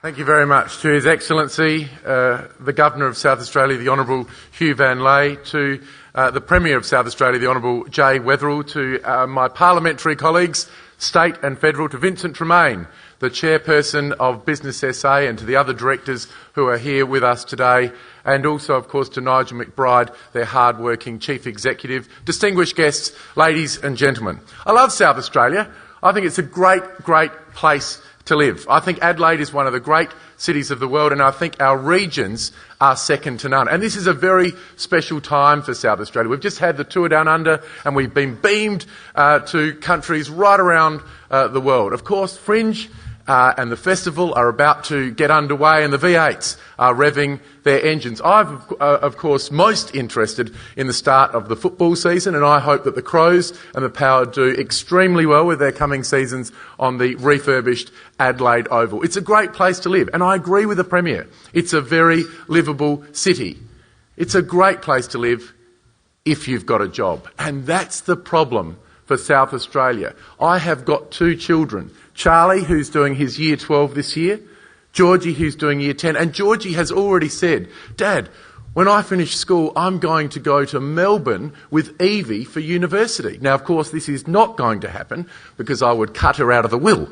Thank you very much. To His Excellency, the Governor of South Australia, the Honourable Hugh Van Lay, to the Premier of South Australia, the Honourable Jay Weatherill, to my parliamentary colleagues, state and federal, to Vincent Tremaine, the Chairperson of Business SA, and to the other directors who are here with us today, and also, of course, to Nigel McBride, their hard-working Chief Executive, distinguished guests, ladies and gentlemen. I love South Australia. I think it's a great, great place to live. I think Adelaide is one of the great cities of the world, and I think our regions are second to none. And this is a very special time for South Australia. We've just had the tour down under, and we've been beamed to countries right around the world. Of course, Fringe and the festival are about to get underway, and the V8s are revving their engines. I'm, of course, most interested in the start of the football season, and I hope that the Crows and the Power do extremely well with their coming seasons on the refurbished Adelaide Oval. It's a great place to live, and I agree with the Premier. It's a very livable city. It's a great place to live if you've got a job, and that's the problem for South Australia. I have got two children, Charlie, who's doing his Year 12 this year, Georgie, who's doing Year 10, and Georgie has already said, Dad, when I finish school, I'm going to go to Melbourne with Evie for university. Now, of course, this is not going to happen because I would cut her out of the will.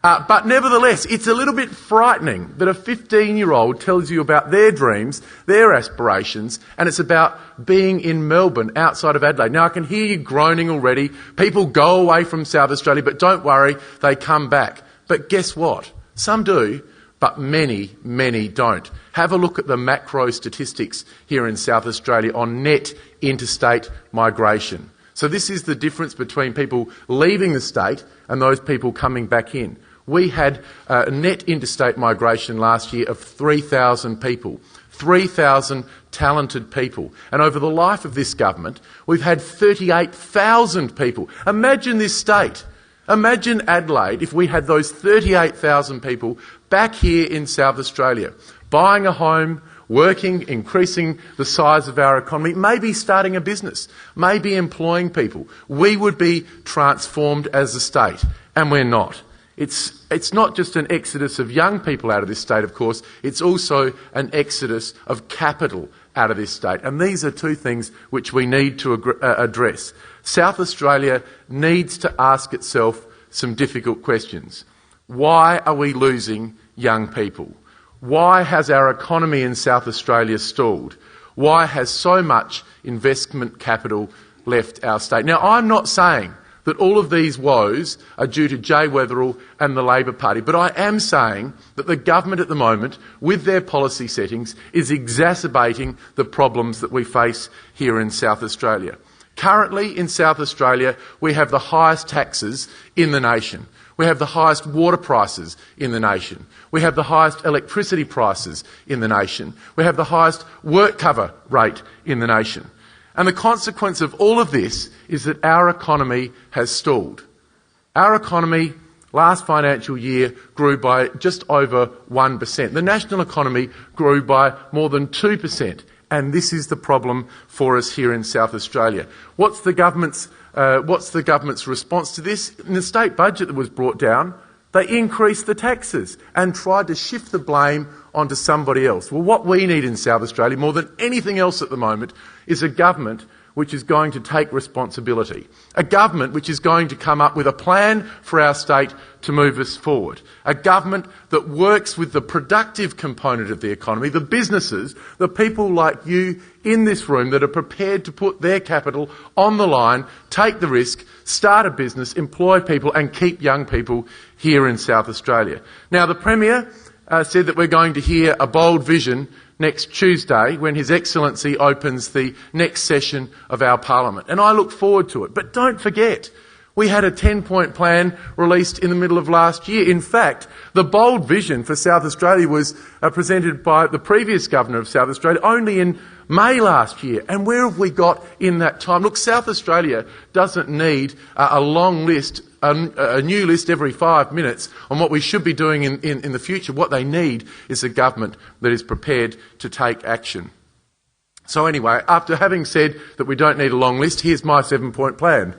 But nevertheless, it's a little bit frightening that a 15-year-old tells you about their dreams, their aspirations, and it's about being in Melbourne outside of Adelaide. Now, I can hear you groaning already. People go away from South Australia, but don't worry, they come back. But guess what? Some do, but many, many don't. Have a look at the macro statistics here in South Australia on net interstate migration. So this is the difference between people leaving the state and those people coming back in. We had a net interstate migration last year of 3,000 people, 3,000 talented people. And over the life of this government, we've had 38,000 people. Imagine this state. Imagine Adelaide if we had those 38,000 people back here in South Australia, buying a home, working, increasing the size of our economy, maybe starting a business, maybe employing people. We would be transformed as a state, and we're not. It's not just an exodus of young people out of this state, of course, it's also an exodus of capital out of this state. And these are two things which we need to address. South Australia needs to ask itself some difficult questions. Why are we losing young people? Why has our economy in South Australia stalled? Why has so much investment capital left our state? Now, I'm not saying that all of these woes are due to Jay Weatherill and the Labor Party, but I am saying that the government at the moment, with their policy settings, is exacerbating the problems that we face here in South Australia. Currently, in South Australia, we have the highest taxes in the nation. We have the highest water prices in the nation. We have the highest electricity prices in the nation. We have the highest work cover rate in the nation. And the consequence of all of this is that our economy has stalled. Our economy last financial year grew by just over 1%. The national economy grew by more than 2%. And this is the problem for us here in South Australia. What's the government's response to this? In the state budget that was brought down, they increased the taxes and tried to shift the blame onto somebody else. Well, what we need in South Australia, more than anything else at the moment, is a government which is going to take responsibility. A government which is going to come up with a plan for our state to move us forward. A government that works with the productive component of the economy, the businesses, the people like you in this room that are prepared to put their capital on the line, take the risk, start a business, employ people and keep young people here in South Australia. Now, the Premier said that we're going to hear a bold vision next Tuesday when His Excellency opens the next session of our Parliament. And I look forward to it. But don't forget, we had a 10-point plan released in the middle of last year. In fact, the bold vision for South Australia was presented by the previous Governor of South Australia only in May last year. And where have we got in that time? Look, South Australia doesn't need a long list, a new list every 5 minutes on what we should be doing in the future. What they need is a government that is prepared to take action. So anyway, after having said that we don't need a long list, here's my 7-point plan.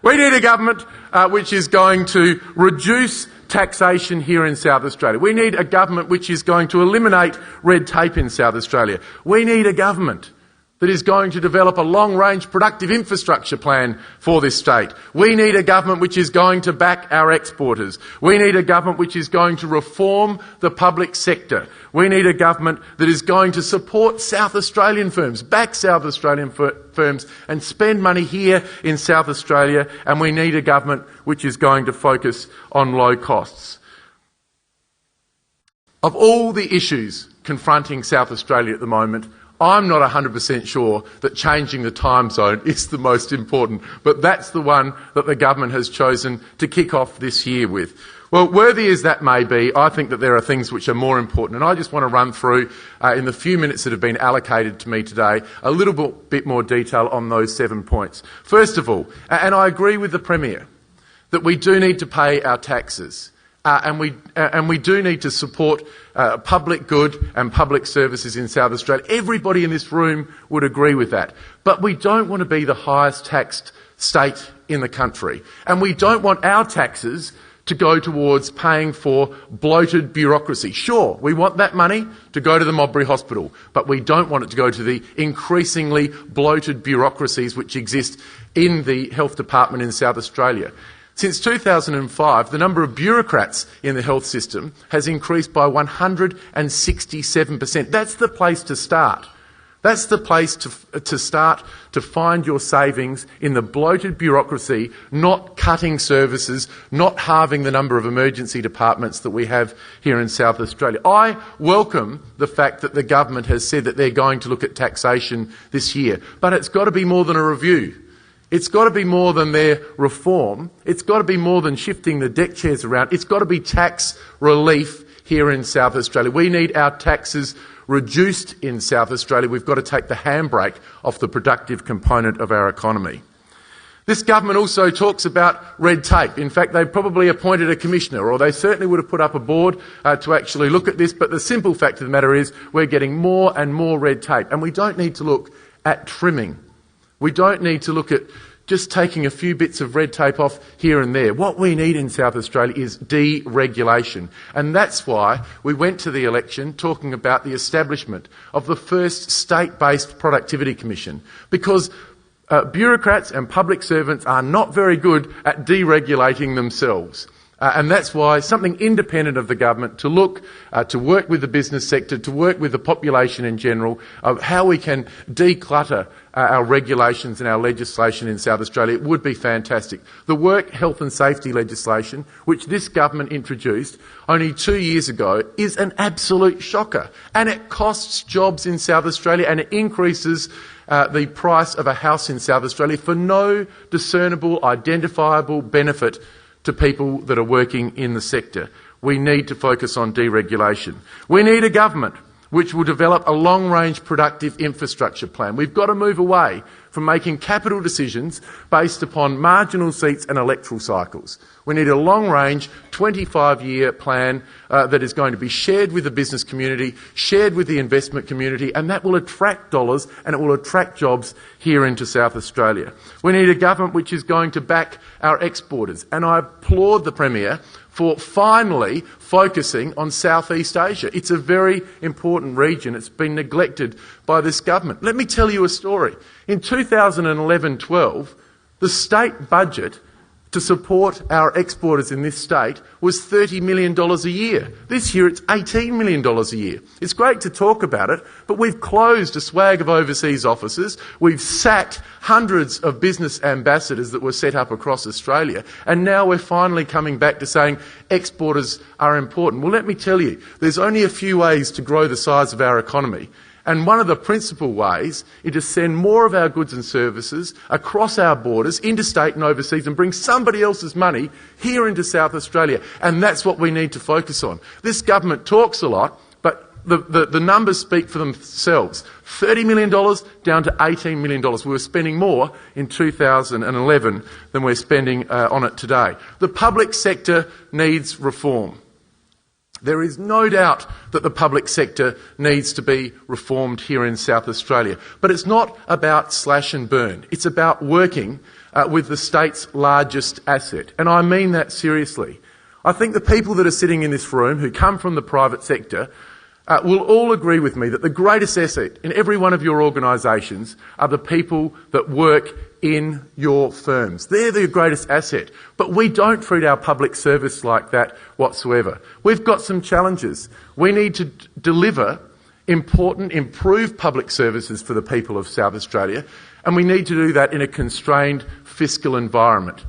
We need a government which is going to reduce taxation here in South Australia. We need a government which is going to eliminate red tape in South Australia. We need a government that is going to develop a long-range productive infrastructure plan for this state. We need a government which is going to back our exporters. We need a government which is going to reform the public sector. We need a government that is going to support South Australian firms, back South Australian firms and spend money here in South Australia. And we need a government which is going to focus on low costs. Of all the issues confronting South Australia at the moment, I'm not 100% sure that changing the time zone is the most important, but that's the one that the government has chosen to kick off this year with. Well, worthy as that may be, I think that there are things which are more important, and I just want to run through, in the few minutes that have been allocated to me today, a little bit more detail on those 7 points. First of all, and I agree with the Premier, that we do need to pay our taxes. And we do need to support public good and public services in South Australia. Everybody in this room would agree with that. But we don't want to be the highest taxed state in the country. And we don't want our taxes to go towards paying for bloated bureaucracy. Sure, we want that money to go to the Modbury Hospital, but we don't want it to go to the increasingly bloated bureaucracies which exist in the health department in South Australia. Since 2005, the number of bureaucrats in the health system has increased by 167%. That's the place to start. That's the place to start to find your savings in the bloated bureaucracy, not cutting services, not halving the number of emergency departments that we have here in South Australia. I welcome the fact that the government has said that they're going to look at taxation this year, but it's got to be more than a review. It's got to be more than their reform. It's got to be more than shifting the deck chairs around. It's got to be tax relief here in South Australia. We need our taxes reduced in South Australia. We've got to take the handbrake off the productive component of our economy. This government also talks about red tape. In fact, they probably appointed a commissioner, or they certainly would have put up a board to actually look at this. But the simple fact of the matter is we're getting more and more red tape. And we don't need to look at trimming. We don't need to look at just taking a few bits of red tape off here and there. What we need in South Australia is deregulation. And that's why we went to the election talking about the establishment of the first state-based productivity commission. Because bureaucrats and public servants are not very good at deregulating themselves. And that's why something independent of the government to look, to work with the business sector, to work with the population in general, of how we can declutter our regulations and our legislation in South Australia would be fantastic. The work, health and safety legislation, which this government introduced only 2 years ago, is an absolute shocker. And it costs jobs in South Australia, and it increases the price of a house in South Australia for no discernible, identifiable benefit to people that are working in the sector. We need to focus on deregulation. We need a government which will develop a long-range productive infrastructure plan. We've got to move away from making capital decisions based upon marginal seats and electoral cycles. We need a long-range, 25-year plan that is going to be shared with the business community, shared with the investment community, and that will attract dollars and it will attract jobs here into South Australia. We need a government which is going to back our exporters, and I applaud the Premier for finally focusing on Southeast Asia. It's a very important region. It's been neglected by this government. Let me tell you a story. In 2011-12, the state budget to support our exporters in this state was $30 million a year. This year it's $18 million a year. It's great to talk about it, but we've closed a swag of overseas offices. We've sacked hundreds of business ambassadors that were set up across Australia, and now we're finally coming back to saying exporters are important. Well, let me tell you, there's only a few ways to grow the size of our economy. And one of the principal ways is to send more of our goods and services across our borders, interstate and overseas, and bring somebody else's money here into South Australia. And that's what we need to focus on. This government talks a lot, but the numbers speak for themselves. $30 million down to $18 million. We were spending more in 2011 than we're spending on it today. The public sector needs reform. There is no doubt that the public sector needs to be reformed here in South Australia. But it's not about slash and burn. It's about working with the state's largest asset. And I mean that seriously. I think the people that are sitting in this room who come from the private sector will all agree with me that the greatest asset in every one of your organisations are the people that work in your firms. They're the greatest asset. But we don't treat our public service like that whatsoever. We've got some challenges. We need to deliver important, improved public services for the people of South Australia, and we need to do that in a constrained fiscal environment.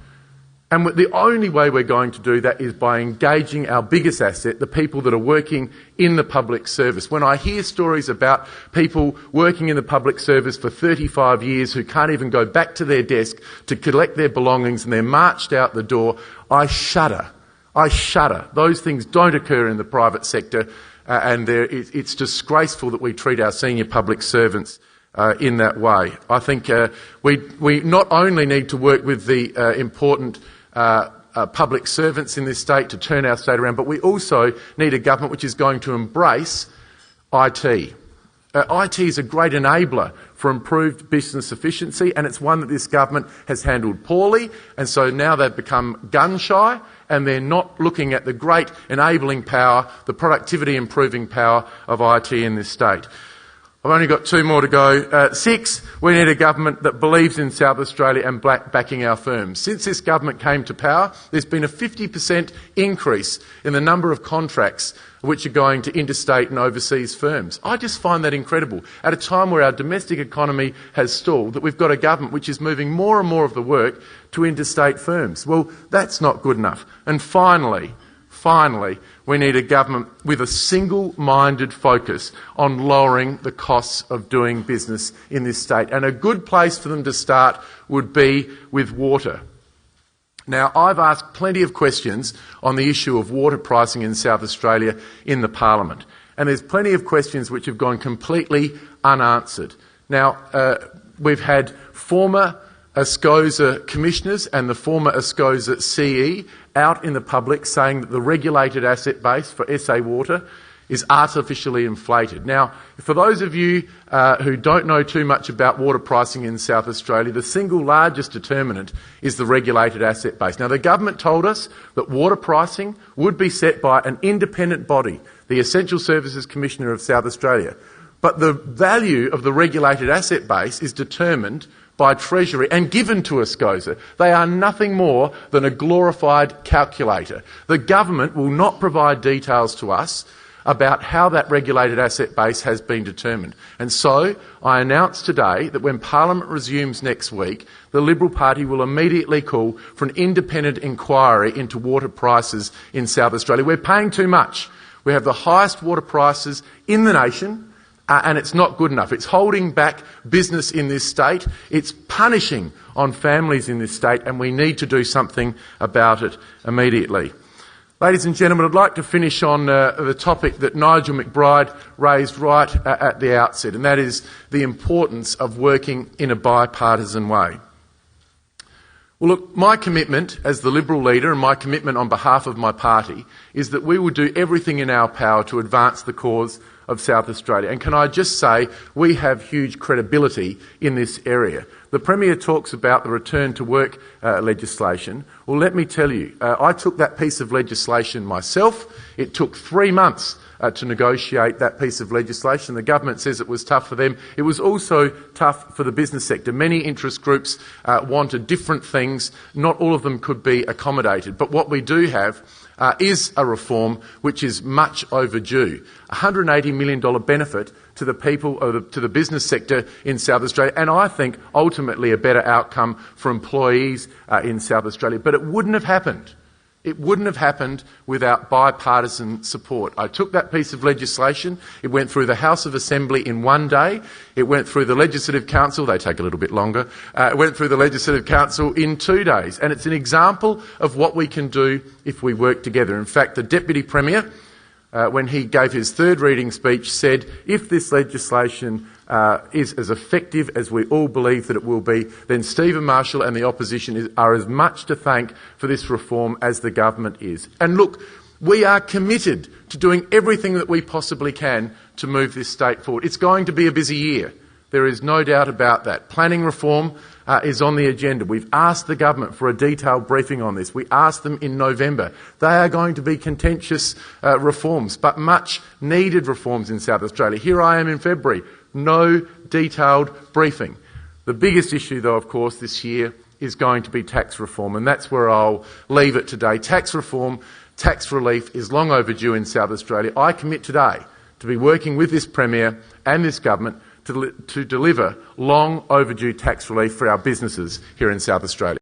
And the only way we're going to do that is by engaging our biggest asset, the people that are working in the public service. When I hear stories about people working in the public service for 35 years who can't even go back to their desk to collect their belongings and they're marched out the door, I shudder. I shudder. Those things don't occur in the private sector, and it's disgraceful that we treat our senior public servants in that way. I think we not only need to work with the important public servants in this state to turn our state around, but we also need a government which is going to embrace IT. IT is a great enabler for improved business efficiency, and it's one that this government has handled poorly, and so now they've become gun-shy, and they're not looking at the great enabling power, the productivity improving power of IT in this state. I've only got 2 more to go. 6, we need a government that believes in South Australia and backing our firms. Since this government came to power, there's been a 50% increase in the number of contracts which are going to interstate and overseas firms. I just find that incredible. At a time where our domestic economy has stalled, that we've got a government which is moving more and more of the work to interstate firms. Well, that's not good enough. And finally, we need a government with a single-minded focus on lowering the costs of doing business in this state. And a good place for them to start would be with water. Now, I've asked plenty of questions on the issue of water pricing in South Australia in the Parliament, and there's plenty of questions which have gone completely unanswered. Now, we've had former ASCOSA commissioners and the former ASCOSA CE out in the public saying that the regulated asset base for SA Water is artificially inflated. Now, for those of you who don't know too much about water pricing in South Australia, the single largest determinant is the regulated asset base. Now, the government told us that water pricing would be set by an independent body, the Essential Services Commissioner of South Australia. But the value of the regulated asset base is determined by Treasury and given to ASCOSA. They are nothing more than a glorified calculator. The government will not provide details to us about how that regulated asset base has been determined. And so I announce today that when Parliament resumes next week, the Liberal Party will immediately call for an independent inquiry into water prices in South Australia. We're paying too much. We have the highest water prices in the nation, and it's not good enough. It's holding back business in this state. It's punishing on families in this state, and we need to do something about it immediately. Ladies and gentlemen, I'd like to finish on the topic that Nigel McBride raised right at the outset, and that is the importance of working in a bipartisan way. Well, look, my commitment as the Liberal leader and my commitment on behalf of my party is that we will do everything in our power to advance the cause of South Australia. And can I just say, we have huge credibility in this area. The Premier talks about the return to work legislation. Well, let me tell you, I took that piece of legislation myself. It took 3 months to negotiate that piece of legislation. The government says it was tough for them. It was also tough for the business sector. Many interest groups wanted different things. Not all of them could be accommodated. But what we do have is a reform which is much overdue. $180 million benefit to the people, or to the business sector in South Australia, and I think ultimately a better outcome for employees in South Australia. But it wouldn't have happened. It wouldn't have happened without bipartisan support. I took that piece of legislation. It went through the House of Assembly in 1 day. It went through the Legislative Council. They take a little bit longer. It went through the Legislative Council in 2 days. And it's an example of what we can do if we work together. In fact, the Deputy Premier, when he gave his third reading speech, said if this legislation is as effective as we all believe that it will be, then Stephen Marshall and the opposition are as much to thank for this reform as the government is. And look, we are committed to doing everything that we possibly can to move this state forward. It's going to be a busy year. There is no doubt about that. Planning reform is on the agenda. We've asked the government for a detailed briefing on this. We asked them in November. They are going to be contentious reforms, but much needed reforms in South Australia. Here I am in February, no detailed briefing. The biggest issue, though, of course, this year is going to be tax reform, and that's where I'll leave it today. Tax reform, tax relief is long overdue in South Australia. I commit today to be working with this Premier and this government to deliver long overdue tax relief for our businesses here in South Australia.